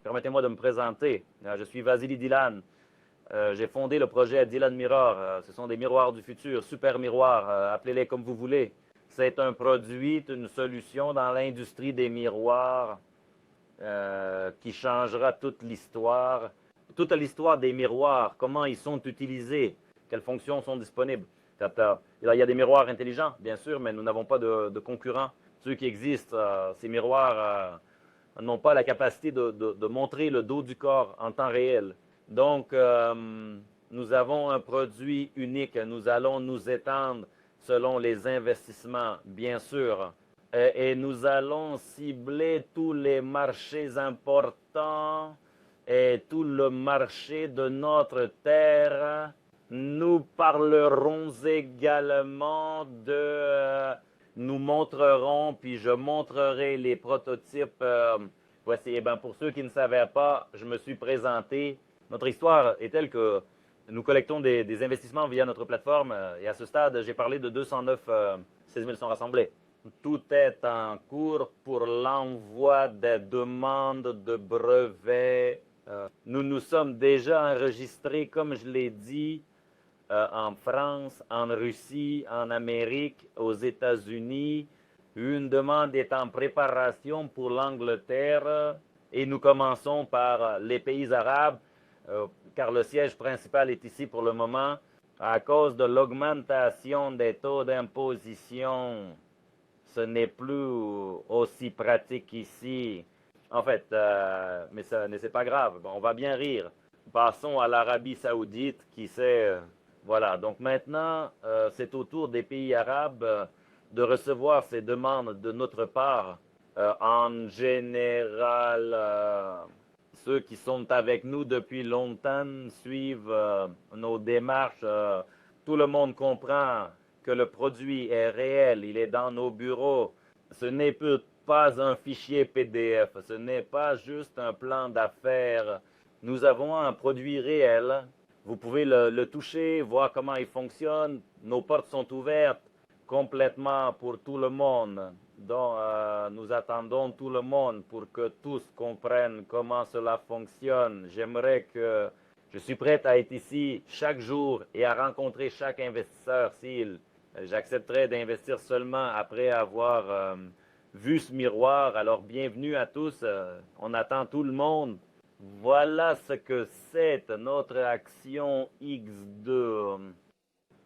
Permettez-moi de me présenter. Je suis Vasily Dilan. J'ai fondé le projet Dilan Mirror. Ce sont des miroirs du futur, super miroirs, appelez-les comme vous voulez. C'est un produit, une solution dans l'industrie des miroirs qui changera toute l'histoire des miroirs, comment ils sont utilisés, quelles fonctions sont disponibles. Il y a des miroirs intelligents, bien sûr, mais nous n'avons pas de concurrents. Ceux qui existent, ces miroirs n'ont pas la capacité de montrer le dos du corps en temps réel. Donc, nous avons un produit unique. Nous allons nous étendre selon les investissements, bien sûr. Et nous allons cibler tous les marchés importants et tout le marché de notre terre. Nous parlerons également nous montrerons, puis je montrerai les prototypes. Voici, pour ceux qui ne savaient pas, je me suis présenté. Notre histoire est telle que nous collectons des investissements via notre plateforme et à ce stade, j'ai parlé de 209 16 000 sont rassemblés. Tout est en cours pour l'envoi des demandes de brevets. Nous nous sommes déjà enregistrés, comme je l'ai dit, en France, en Russie, en Amérique, aux États-Unis. Une demande est en préparation pour l'Angleterre et nous commençons par les pays arabes, car le siège principal est ici pour le moment. À cause de l'augmentation des taux d'imposition, ce n'est plus aussi pratique ici. En fait, mais c'est pas grave, on va bien rire. Passons à l'Arabie Saoudite qui sait. Voilà, donc maintenant, c'est au tour des pays arabes de recevoir ces demandes de notre part. En général, ceux qui sont avec nous depuis longtemps suivent nos démarches. Tout le monde comprend que le produit est réel, il est dans nos bureaux. Ce n'est pas un fichier PDF, ce n'est pas juste un plan d'affaires. Nous avons un produit réel. Vous pouvez le toucher, voir comment il fonctionne. Nos portes sont ouvertes complètement pour tout le monde. Donc, nous attendons tout le monde pour que tous comprennent comment cela fonctionne. Je suis prêt à être ici chaque jour et à rencontrer chaque investisseur s'il j'accepterais d'investir seulement après avoir vu ce miroir. Alors, bienvenue à tous. On attend tout le monde. Voilà ce que c'est notre action X2.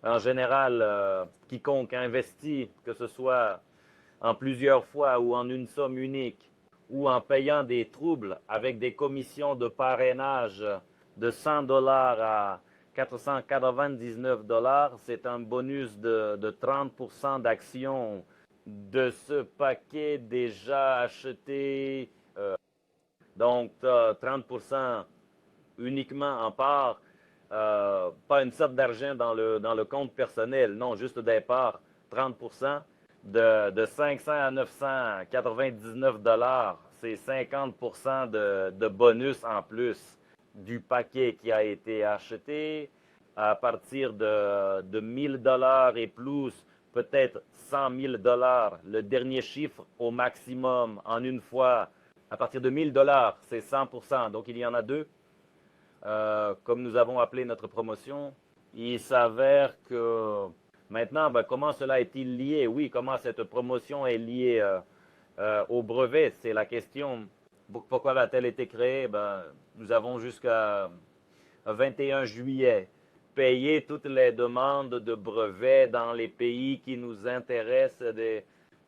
En général, quiconque investit, que ce soit en plusieurs fois ou en une somme unique, ou en payant des troubles avec des commissions de parrainage de 100 dollars à 499 dollars, c'est un bonus de 30% d'actions de ce paquet déjà acheté. Donc, 30% uniquement en part, pas une sorte d'argent dans le compte personnel, non, juste des parts, 30%. De 500 à 999 dollars, c'est 50% de bonus en plus du paquet qui a été acheté. À partir de 1000 dollars et plus, peut-être 100 000 dollars, le dernier chiffre au maximum en une fois. À partir de 1000 dollars, c'est 100%. Donc il y en a deux. Comme nous avons appelé notre promotion, il s'avère que maintenant, comment cela est-il lié? Oui, comment cette promotion est liée au brevet? C'est la question. Pourquoi a-t-elle été créée? Nous avons jusqu'à 21 juillet payé toutes les demandes de brevets dans les pays qui nous intéressent.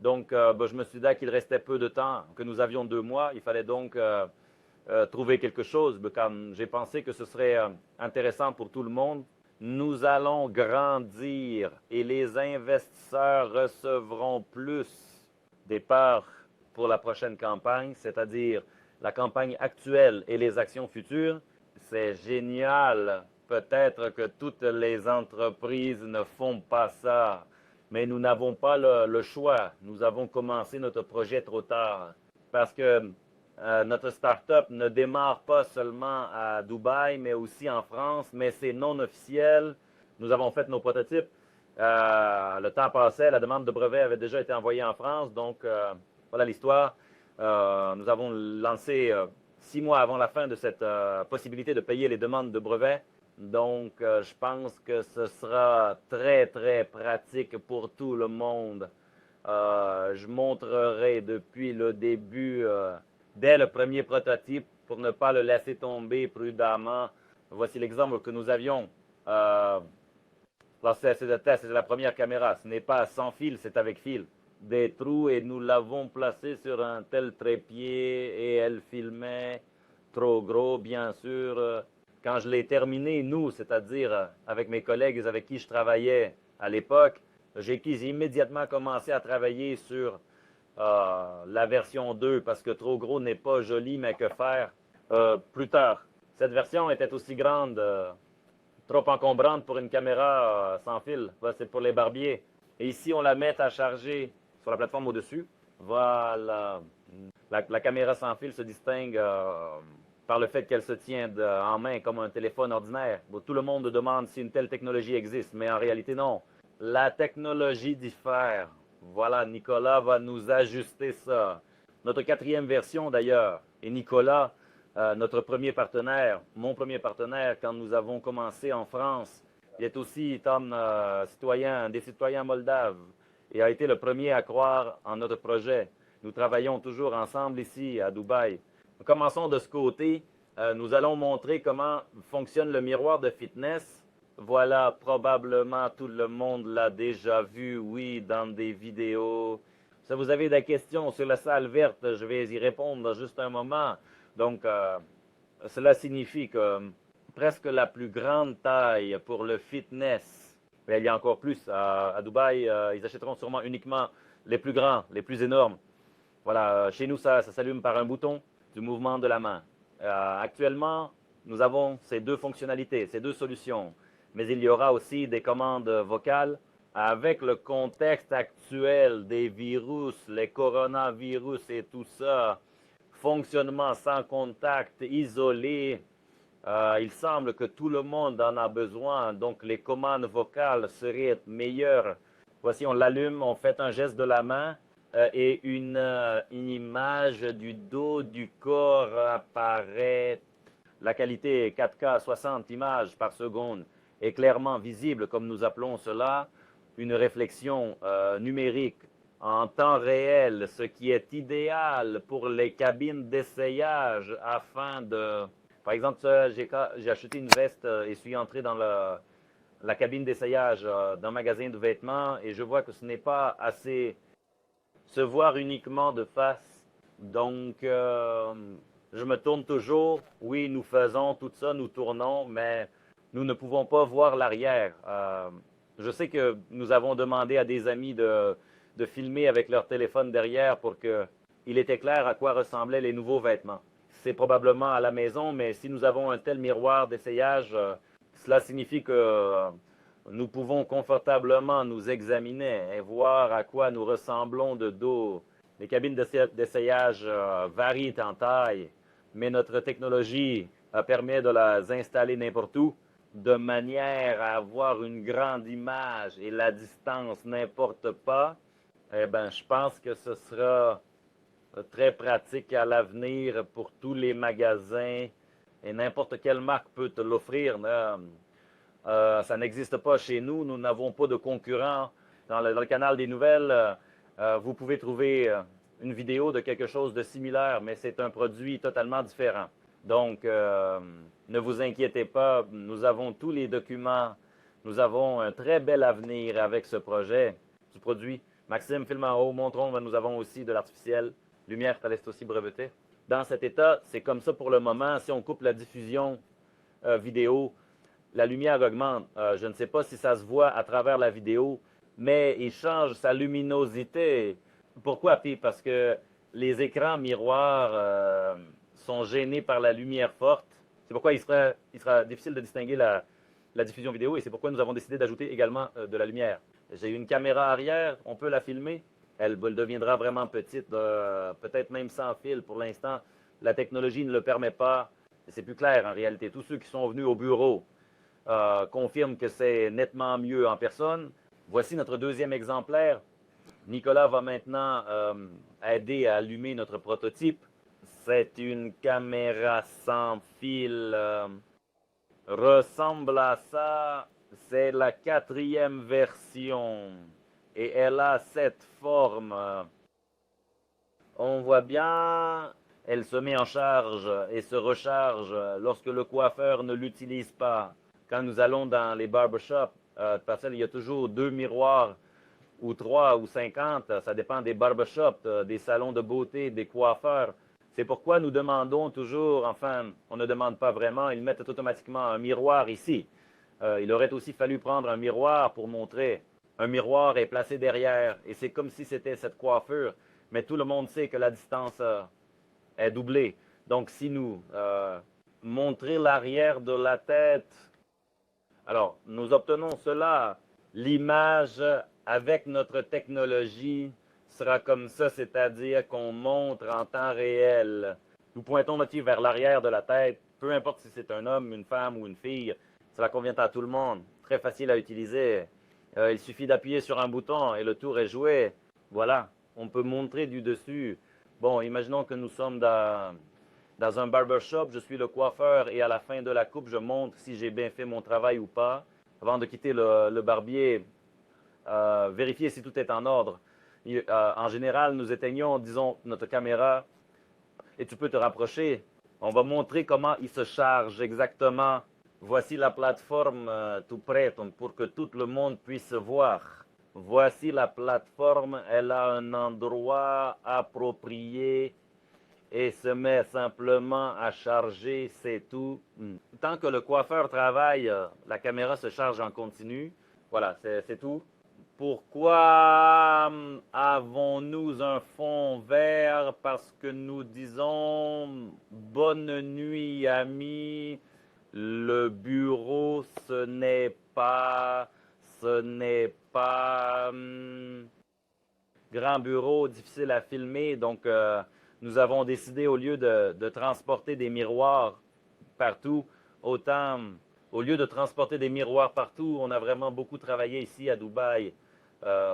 Donc, je me suis dit qu'il restait peu de temps, que nous avions 2 mois. Il fallait donc trouver quelque chose. Comme j'ai pensé que ce serait intéressant pour tout le monde. Nous allons grandir et les investisseurs recevront plus des parts pour la prochaine campagne, c'est-à-dire la campagne actuelle et les actions futures. C'est génial. Peut-être que toutes les entreprises ne font pas ça, mais nous n'avons pas le choix. Nous avons commencé notre projet trop tard parce que notre start-up ne démarre pas seulement à Dubaï, mais aussi en France, mais c'est non officiel. Nous avons fait nos prototypes. Le temps passait, la demande de brevet avait déjà été envoyée en France, donc voilà l'histoire. Nous avons lancé 6 mois avant la fin de cette possibilité de payer les demandes de brevets. Donc, je pense que ce sera très, très pratique pour tout le monde. Je montrerai depuis le début, dès le premier prototype, pour ne pas le laisser tomber prudemment. Voici l'exemple que nous avions. C'est le test, c'est la première caméra. Ce n'est pas sans fil, c'est avec fil. Des trous et nous l'avons placée sur un tel trépied et elle filmait trop gros, bien sûr. Quand je l'ai terminé, nous, c'est-à-dire avec mes collègues avec qui je travaillais à l'époque, j'ai immédiatement commencé à travailler sur la version 2 parce que trop gros n'est pas joli, mais que faire plus tard. Cette version était aussi grande, trop encombrante pour une caméra sans fil. C'est pour les barbiers. Et ici, on la met à charger sur la plateforme au-dessus. Voilà. La caméra sans fil se distingue par le fait qu'elle se tient en main comme un téléphone ordinaire. Bon, tout le monde demande si une telle technologie existe, mais en réalité, non. La technologie diffère. Voilà, Nicolas va nous ajuster ça. Notre quatrième version, d'ailleurs, et Nicolas, notre premier partenaire, mon premier partenaire, quand nous avons commencé en France, il est aussi citoyen, des citoyens moldaves, et a été le premier à croire en notre projet. Nous travaillons toujours ensemble ici, à Dubaï. Commençons de ce côté. Nous allons montrer comment fonctionne le miroir de fitness. Voilà, probablement tout le monde l'a déjà vu, oui, dans des vidéos. Si vous avez des questions sur la salle verte, je vais y répondre dans juste un moment. Donc, cela signifie que presque la plus grande taille pour le fitness, mais il y a encore plus. À Dubaï, ils achèteront sûrement uniquement les plus grands, les plus énormes. Voilà, chez nous, ça s'allume par un bouton du mouvement de la main. Actuellement, nous avons ces deux fonctionnalités, ces deux solutions. Mais il y aura aussi des commandes vocales. Avec le contexte actuel des virus, les coronavirus et tout ça, fonctionnement sans contact, isolé, il semble que tout le monde en a besoin. Donc, les commandes vocales seraient meilleures. Voici, on l'allume, on fait un geste de la main et une image du dos du corps apparaît. La qualité est 4K 60 images par seconde est clairement visible, comme nous appelons cela, une réflexion numérique en temps réel, ce qui est idéal pour les cabines d'essayage afin de... Par exemple, j'ai acheté une veste et suis entré dans la cabine d'essayage d'un magasin de vêtements et je vois que ce n'est pas assez se voir uniquement de face. Donc, je me tourne toujours. Oui, nous faisons tout ça, nous tournons, mais nous ne pouvons pas voir l'arrière. Je sais que nous avons demandé à des amis de filmer avec leur téléphone derrière pour qu'il était clair à quoi ressemblaient les nouveaux vêtements. C'est probablement à la maison, mais si nous avons un tel miroir d'essayage, cela signifie que nous pouvons confortablement nous examiner et voir à quoi nous ressemblons de dos. Les cabines d'essayage varient en taille, mais notre technologie permet de les installer n'importe où, de manière à avoir une grande image et la distance n'importe pas. Eh bien, je pense que ce sera très pratique à l'avenir pour tous les magasins et n'importe quelle marque peut te l'offrir. Ça n'existe pas chez nous. Nous n'avons pas de concurrents. Dans le canal des nouvelles, vous pouvez trouver une vidéo de quelque chose de similaire, mais c'est un produit totalement différent. Donc, ne vous inquiétez pas. Nous avons tous les documents. Nous avons un très bel avenir avec ce projet, ce produit. Maxime, filme en haut. Montrons, nous avons aussi de l'artificiel. Lumière, tu laisses aussi breveté. Dans cet état, c'est comme ça pour le moment. Si on coupe la diffusion vidéo, la lumière augmente. Je ne sais pas si ça se voit à travers la vidéo, mais il change sa luminosité. Pourquoi, Pi? Parce que les écrans miroirs sont gênés par la lumière forte. C'est pourquoi il sera difficile de distinguer la diffusion vidéo et c'est pourquoi nous avons décidé d'ajouter également de la lumière. J'ai une caméra arrière, on peut la filmer. Elle deviendra vraiment petite, peut-être même sans fil pour l'instant. La technologie ne le permet pas. C'est plus clair en réalité. Tous ceux qui sont venus au bureau confirment que c'est nettement mieux en personne. Voici notre deuxième exemplaire. Nicolas va maintenant aider à allumer notre prototype. C'est une caméra sans fil. Ressemble à ça. C'est la quatrième version. Et elle a cette forme. On voit bien, elle se met en charge et se recharge lorsque le coiffeur ne l'utilise pas. Quand nous allons dans les barbershops, parce qu'il y a toujours 2 miroirs ou 3 ou 50, ça dépend des barbershops, des salons de beauté, des coiffeurs. C'est pourquoi nous demandons toujours, enfin, on ne demande pas vraiment, ils mettent automatiquement un miroir ici. Il aurait aussi fallu prendre un miroir pour montrer. Un miroir est placé derrière et c'est comme si c'était cette coiffure. Mais tout le monde sait que la distance est doublée. Donc, si nous montrons l'arrière de la tête, alors nous obtenons cela. L'image avec notre technologie sera comme ça, c'est-à-dire qu'on montre en temps réel. Nous pointons notre yeux vers l'arrière de la tête, peu importe si c'est un homme, une femme ou une fille. Cela convient à tout le monde. Très facile à utiliser. Il suffit d'appuyer sur un bouton et le tour est joué. Voilà, on peut montrer du dessus. Bon, imaginons que nous sommes dans un barbershop, je suis le coiffeur et à la fin de la coupe, je montre si j'ai bien fait mon travail ou pas. Avant de quitter le barbier, vérifier si tout est en ordre. En général, nous éteignons, disons, notre caméra et tu peux te rapprocher. On va montrer comment il se charge exactement. Voici la plateforme tout prête pour que tout le monde puisse voir. Voici la plateforme, elle a un endroit approprié et se met simplement à charger, c'est tout. Tant que le coiffeur travaille, la caméra se charge en continu. Voilà, c'est tout. Pourquoi avons-nous un fond vert? Parce que nous disons bonne nuit, amis. Le bureau, ce n'est pas grand bureau, difficile à filmer. Donc, nous avons décidé, au lieu de transporter des miroirs partout, au lieu de transporter des miroirs partout, on a vraiment beaucoup travaillé ici à Dubaï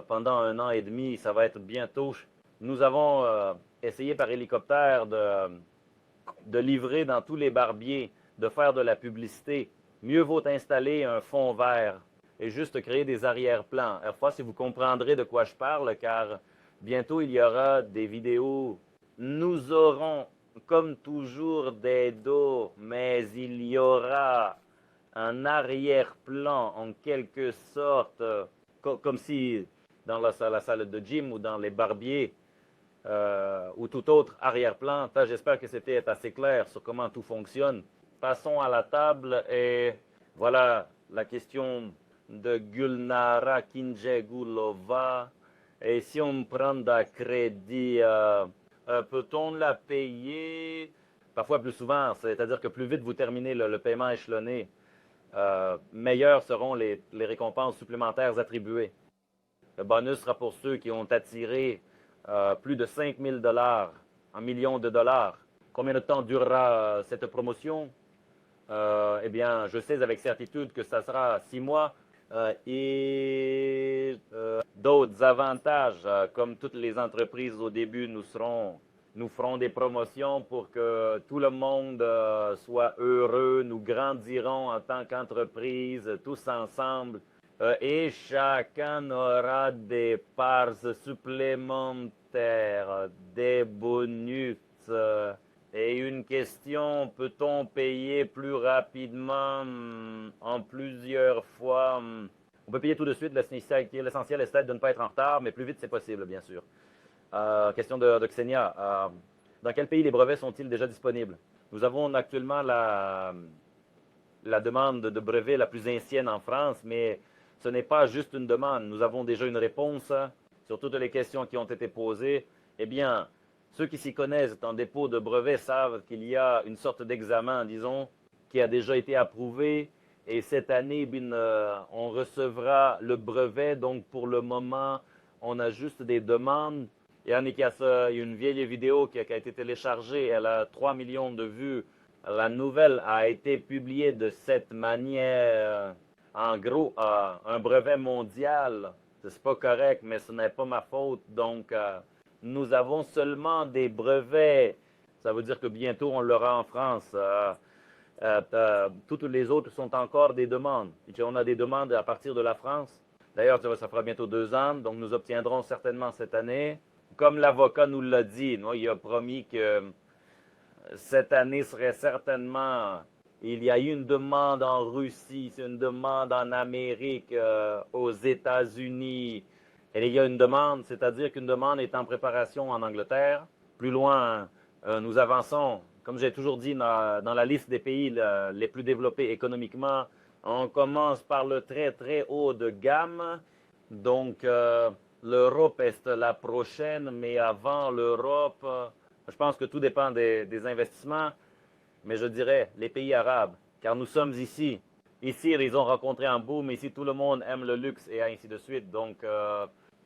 pendant 1 an et demi. Ça va être bientôt. Nous avons essayé par hélicoptère de livrer dans tous les barbiers, de faire de la publicité. Mieux vaut installer un fond vert et juste créer des arrière-plans. Parfois, si vous comprendrez de quoi je parle, car bientôt il y aura des vidéos. Nous aurons, comme toujours, des dos, mais il y aura un arrière-plan en quelque sorte, comme si dans la salle de gym ou dans les barbiers ou tout autre arrière-plan. J'espère que c'était assez clair sur comment tout fonctionne. Passons à la table et voilà la question de Gulnara Kinjegulova. Et si on prend d'un crédit, peut-on la payer? Parfois plus souvent, c'est-à-dire que plus vite vous terminez le paiement échelonné, meilleures seront les récompenses supplémentaires attribuées. Le bonus sera pour ceux qui ont attiré plus de 5 000 $, en millions de dollars. Combien de temps durera cette promotion? Eh bien, je sais avec certitude que ça sera 6 mois et d'autres avantages. Comme toutes les entreprises au début, nous ferons des promotions pour que tout le monde soit heureux. Nous grandirons en tant qu'entreprise tous ensemble et chacun aura des parts supplémentaires, des bonus. Et une question, peut-on payer plus rapidement en plusieurs fois? On peut payer tout de suite. L'essentiel est de ne pas être en retard, mais plus vite c'est possible, bien sûr. Question de Xenia. Dans quel pays les brevets sont-ils déjà disponibles? Nous avons actuellement la demande de brevet la plus ancienne en France, mais ce n'est pas juste une demande. Nous avons déjà une réponse sur toutes les questions qui ont été posées. Eh bien, ceux qui s'y connaissent en dépôt de brevet savent qu'il y a une sorte d'examen, disons, qui a déjà été approuvé. Et cette année, on recevra le brevet. Donc, pour le moment, on a juste des demandes. Il y a une vieille vidéo qui a été téléchargée. Elle a 3 millions de vues. La nouvelle a été publiée de cette manière. En gros, un brevet mondial, c'est pas correct, mais ce n'est pas ma faute. Donc, nous avons seulement des brevets Ça veut dire que bientôt, on l'aura en France. Toutes les autres sont encore des demandes. Et on a des demandes à partir de la France. D'ailleurs, ça fera bientôt 2 ans, donc nous obtiendrons certainement cette année. Comme l'avocat nous l'a dit, il a promis que cette année serait certainement... Il y a eu une demande en Russie, une demande en Amérique, aux États-Unis. Et il y a une demande, c'est-à-dire qu'une demande est en préparation en Angleterre. Plus loin, nous avançons, comme j'ai toujours dit, dans la liste des pays les plus développés économiquement. On commence par le très, très haut de gamme. Donc, l'Europe est la prochaine, mais avant l'Europe, je pense que tout dépend des investissements. Mais je dirais les pays arabes, car nous sommes ici. Ici, ils ont rencontré un boom. Ici, tout le monde aime le luxe et ainsi de suite. Donc,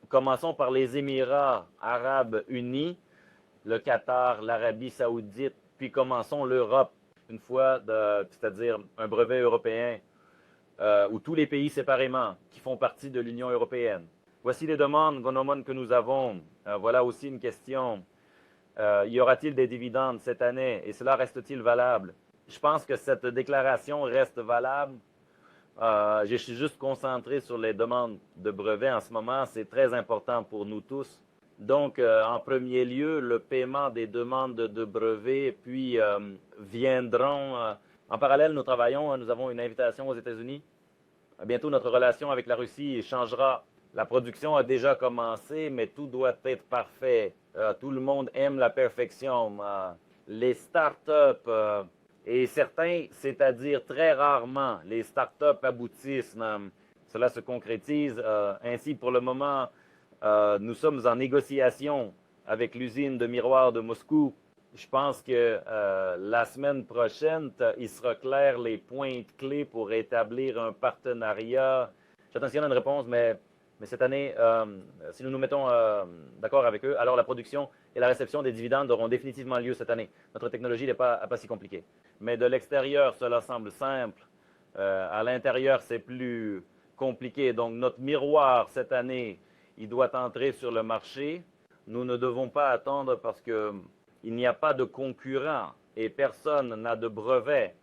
commençons par les Émirats arabes unis, le Qatar, l'Arabie saoudite, puis commençons l'Europe, une fois, c'est-à-dire un brevet européen, ou tous les pays séparément qui font partie de l'Union européenne. Voici les demandes, Gonomon, que nous avons. Voilà aussi une question. Y aura-t-il des dividendes cette année et cela reste-t-il valable? Je pense que cette déclaration reste valable. Je suis juste concentré sur les demandes de brevets en ce moment. C'est très important pour nous tous. Donc, en premier lieu, le paiement des demandes de brevets, puis viendront... en parallèle, nous travaillons, nous avons une invitation aux États-Unis. Bientôt, notre relation avec la Russie changera. La production a déjà commencé, mais tout doit être parfait. Tout le monde aime la perfection. Les startups, et certains, c'est-à-dire très rarement, les startups aboutissent. Cela se concrétise. Ainsi, pour le moment, nous sommes en négociation avec l'usine de miroirs de Moscou. Je pense que la semaine prochaine, il sera clair les points clés pour établir un partenariat. J'attends s'il y en a une réponse, mais cette année, si nous nous mettons d'accord avec eux, alors la production et la réception des dividendes auront définitivement lieu cette année. Notre technologie n'est pas si compliquée. Mais de l'extérieur, cela semble simple. À l'intérieur, c'est plus compliqué. Donc, notre miroir, cette année, il doit entrer sur le marché. Nous ne devons pas attendre parce qu'il n'y a pas de concurrent et personne n'a de brevet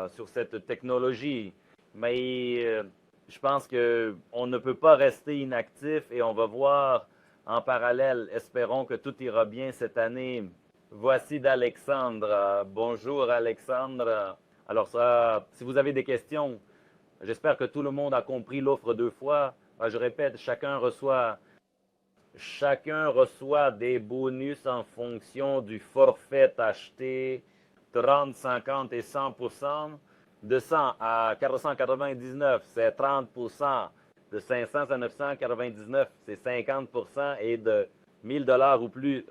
sur cette technologie. Mais je pense qu'on ne peut pas rester inactif et on va voir en parallèle. Espérons que tout ira bien cette année. Voici d'Alexandre. Bonjour Alexandre. Alors ça, si vous avez des questions, j'espère que tout le monde a compris l'offre 2 fois. Je répète, chacun reçoit des bonus en fonction du forfait acheté, 30, 50 et 100%. De 100 à 499, c'est 30%. De 500 à 999, c'est 50%. Et de 1000 $ ou plus,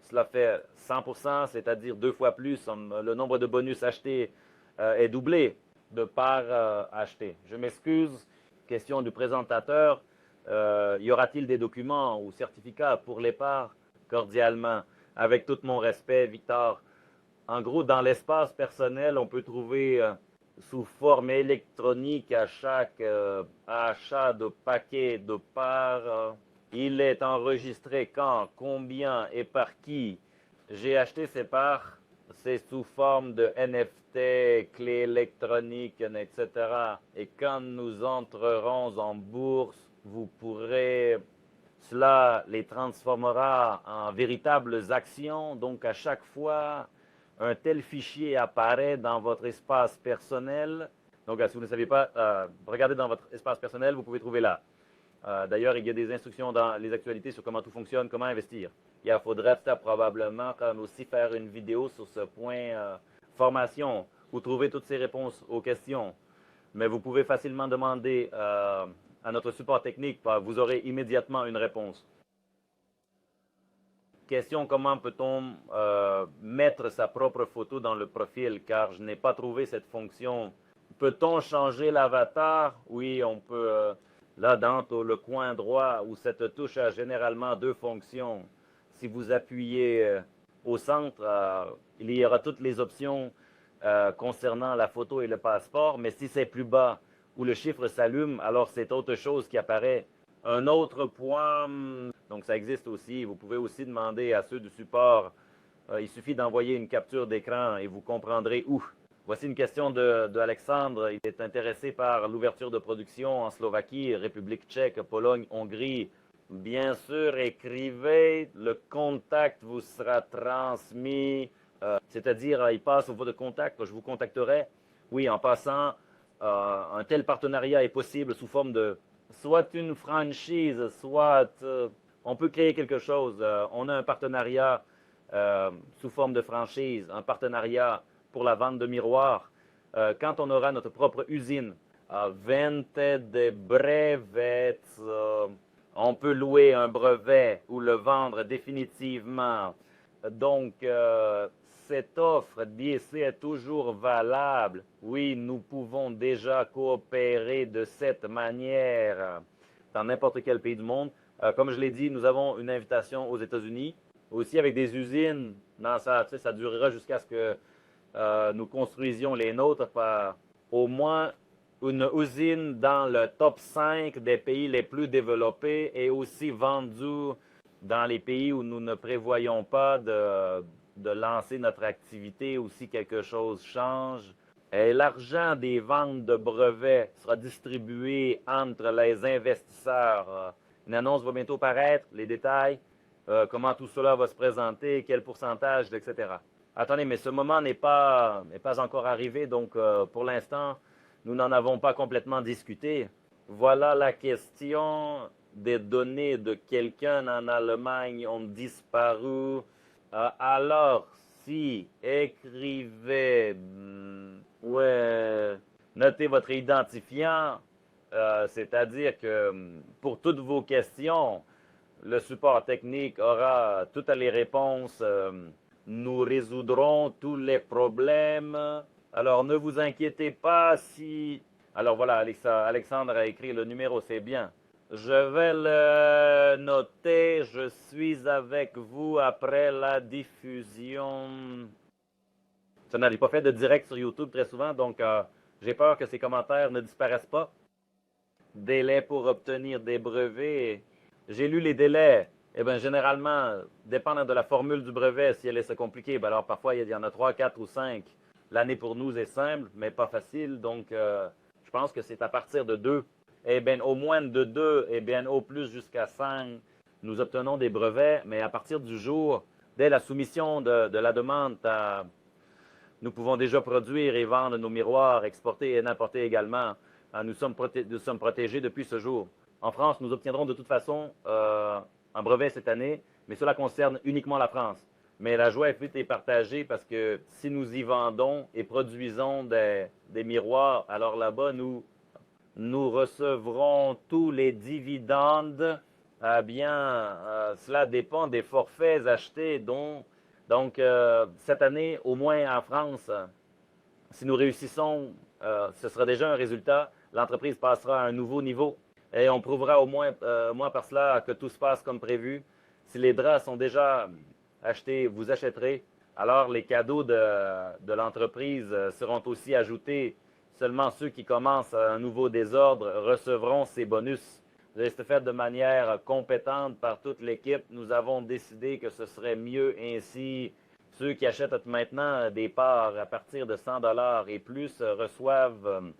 cela fait 100%, c'est-à-dire 2 fois plus. Le nombre de bonus achetés est doublé de parts achetées. Je m'excuse, question du présentateur. Y aura-t-il des documents ou certificats pour les parts? Cordialement, avec tout mon respect, Victor. En gros, dans l'espace personnel, on peut trouver sous forme électronique à chaque achat de paquet de parts. Il est enregistré quand, combien et par qui j'ai acheté ces parts. C'est sous forme de NFT, clé électronique, etc. Et quand nous entrerons en bourse, cela les transformera en véritables actions. Donc à chaque fois, un tel fichier apparaît dans votre espace personnel. Donc, si vous ne savez pas, regardez dans votre espace personnel, vous pouvez trouver là. D'ailleurs, il y a des instructions dans les actualités sur comment tout fonctionne, comment investir. Il faudrait probablement aussi faire une vidéo sur ce point formation, où trouver toutes ces réponses aux questions. Mais vous pouvez facilement demander à notre support technique, vous aurez immédiatement une réponse. Question, comment peut-on mettre sa propre photo dans le profil, car je n'ai pas trouvé cette fonction. Peut-on changer l'avatar? Oui, on peut. Là, dans le coin droit, où cette touche a généralement 2 fonctions. Si vous appuyez au centre, il y aura toutes les options concernant la photo et le passeport, mais si c'est plus bas, où le chiffre s'allume, alors c'est autre chose qui apparaît. Un autre point, donc ça existe aussi, vous pouvez aussi demander à ceux du support Il suffit d'envoyer une capture d'écran et vous comprendrez où. Voici une question de Alexandre. Il est intéressé par l'ouverture de production en Slovaquie, République tchèque, Pologne, Hongrie. Bien sûr, écrivez, le contact vous sera transmis, c'est-à-dire il passe au voie de contact, je vous contacterai. Oui, en passant, un tel partenariat est possible sous forme de soit une franchise, soit on peut créer quelque chose. On a un partenariat sous forme de franchise, un partenariat pour la vente de miroirs. Quand on aura notre propre usine, vente de brevets, on peut louer un brevet ou le vendre définitivement. Donc, cette offre d'ici est toujours valable. Oui, nous pouvons déjà coopérer de cette manière dans n'importe quel pays du monde. Comme je l'ai dit, nous avons une invitation aux États-Unis, aussi avec des usines. Non, ça durera jusqu'à ce que nous construisions les nôtres par au moins une usine dans le top 5 des pays les plus développés et aussi vendue dans les pays où nous ne prévoyons pas de lancer notre activité ou si quelque chose change. Et l'argent des ventes de brevets sera distribué entre les investisseurs. Une annonce va bientôt paraître, les détails, comment tout cela va se présenter, quel pourcentage, etc. Attendez, mais ce moment n'est pas encore arrivé, donc pour l'instant, nous n'en avons pas complètement discuté. Voilà la question. Des données de quelqu'un en Allemagne ont disparu. Alors, si écrivez, ouais, notez votre identifiant, c'est-à-dire que pour toutes vos questions, le support technique aura toutes les réponses. Nous résoudrons tous les problèmes. Alors, ne vous inquiétez pas si... Alors voilà, Alexandre a écrit le numéro, c'est bien. Je vais le noter. Je suis avec vous après la diffusion. Ça n'arrive pas fait de direct sur YouTube très souvent, donc j'ai peur que ces commentaires ne disparaissent pas. Délai pour obtenir des brevets. J'ai lu les délais. Eh bien, généralement, dépendant de la formule du brevet, si elle est compliquée, ben alors parfois il y en a 3, 4 ou 5. L'année pour nous est simple, mais pas facile. Donc, je pense que c'est à partir de 2. Eh bien, au moins de 2, eh bien, au plus jusqu'à 5, nous obtenons des brevets. Mais à partir du jour, dès la soumission de la demande, nous pouvons déjà produire et vendre nos miroirs, exporter et importer également. Nous sommes protégés depuis ce jour. En France, nous obtiendrons de toute façon un brevet cette année, mais cela concerne uniquement la France. Mais la joie est vite et partagée parce que si nous y vendons et produisons des miroirs, alors là-bas, nous recevrons tous les dividendes. Cela dépend des forfaits achetés. Donc, cette année, au moins en France, si nous réussissons, ce sera déjà un résultat. L'entreprise passera à un nouveau niveau et on prouvera au moins par cela que tout se passe comme prévu. Si les draps sont déjà achetés, vous achèterez. Alors les cadeaux de l'entreprise seront aussi ajoutés. Seulement ceux qui commencent un nouveau désordre recevront ces bonus. C'est fait de manière compétente par toute l'équipe. Nous avons décidé que ce serait mieux ainsi. Ceux qui achètent maintenant des parts à partir de 100 $ et plus reçoivent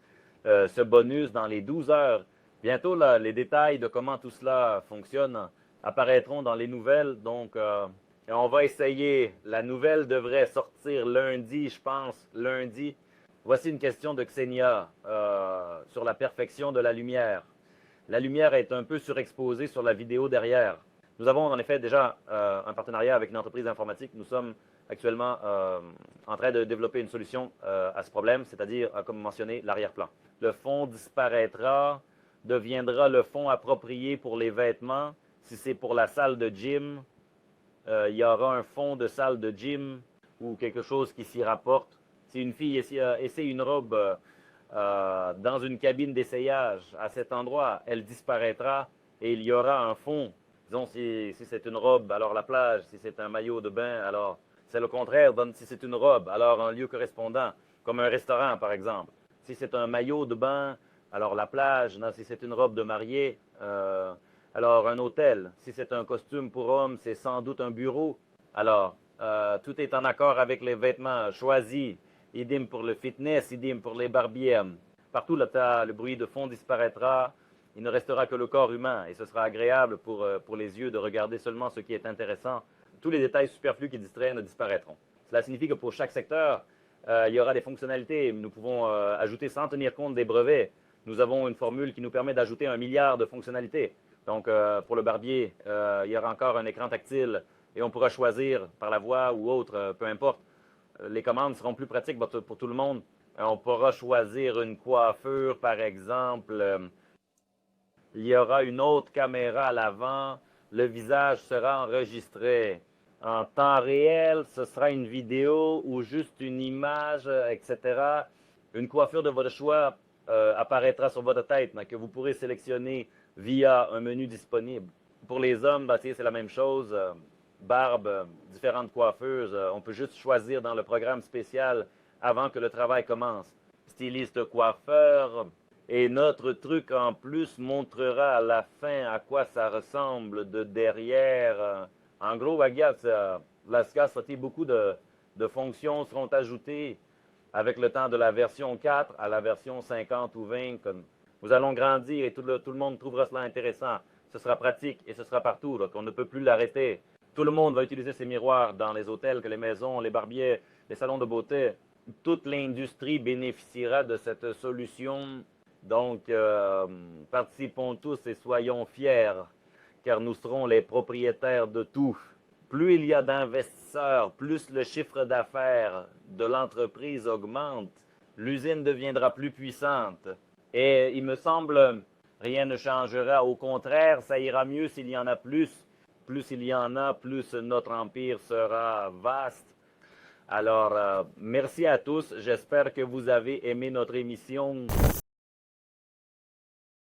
ce bonus dans les 12 heures. Bientôt, là, les détails de comment tout cela fonctionne apparaîtront dans les nouvelles. Donc, on va essayer. La nouvelle devrait sortir lundi, je pense. Lundi. Voici une question de Xenia sur la perfection de la lumière. La lumière est un peu surexposée sur la vidéo derrière. Nous avons en effet déjà un partenariat avec une entreprise informatique. Nous sommes actuellement en train de développer une solution à ce problème, c'est-à-dire, comme mentionné, l'arrière-plan. Le fond disparaîtra, deviendra le fond approprié pour les vêtements. Si c'est pour la salle de gym, il y aura un fond de salle de gym ou quelque chose qui s'y rapporte. Si une fille essaie une robe dans une cabine d'essayage à cet endroit, elle disparaîtra et il y aura un fond. Disons, si c'est une robe, alors la plage. Si c'est un maillot de bain, alors c'est le contraire. Si c'est une robe, alors un lieu correspondant, comme un restaurant, par exemple. Si c'est un maillot de bain, alors la plage. Non, si c'est une robe de mariée, alors un hôtel. Si c'est un costume pour homme, c'est sans doute un bureau. Alors, Tout est en accord avec les vêtements choisis. Idem pour le fitness, idem pour les barbiers. Partout, là, le bruit de fond disparaîtra. Il ne restera que le corps humain et ce sera agréable pour les yeux de regarder seulement ce qui est intéressant. Tous les détails superflus qui distraient ne disparaîtront. Cela signifie que pour chaque secteur, il y aura des fonctionnalités. Nous pouvons ajouter sans tenir compte des brevets. Nous avons une formule qui nous permet d'ajouter 1 milliard de fonctionnalités. Donc, pour le barbier, il y aura encore un écran tactile et on pourra choisir par la voix ou autre, peu importe. Les commandes seront plus pratiques pour tout le monde. On pourra choisir une coiffure, par exemple. Il y aura une autre caméra à l'avant. Le visage sera enregistré en temps réel. Ce sera une vidéo ou juste une image, etc. Une coiffure de votre choix apparaîtra sur votre tête, que vous pourrez sélectionner via un menu disponible. Pour les hommes, c'est la même chose. Barbe, différentes coiffures. On peut juste choisir dans le programme spécial avant que le travail commence. Styliste coiffeur. Et notre truc en plus montrera à la fin à quoi ça ressemble de derrière. En gros, regarde, beaucoup de fonctions seront ajoutées avec le temps de la version 4 à la version 50 ou 20. Nous allons grandir et tout le monde trouvera cela intéressant. Ce sera pratique et ce sera partout, qu'on ne peut plus l'arrêter. Tout le monde va utiliser ces miroirs dans les hôtels, que les maisons, les barbiers, les salons de beauté. Toute l'industrie bénéficiera de cette solution. Donc, participons tous et soyons fiers, car nous serons les propriétaires de tout. Plus il y a d'investisseurs, plus le chiffre d'affaires de l'entreprise augmente, l'usine deviendra plus puissante. Et il me semble, rien ne changera. Au contraire, ça ira mieux s'il y en a plus. Plus il y en a, plus notre empire sera vaste. Alors, merci à tous. J'espère que vous avez aimé notre émission.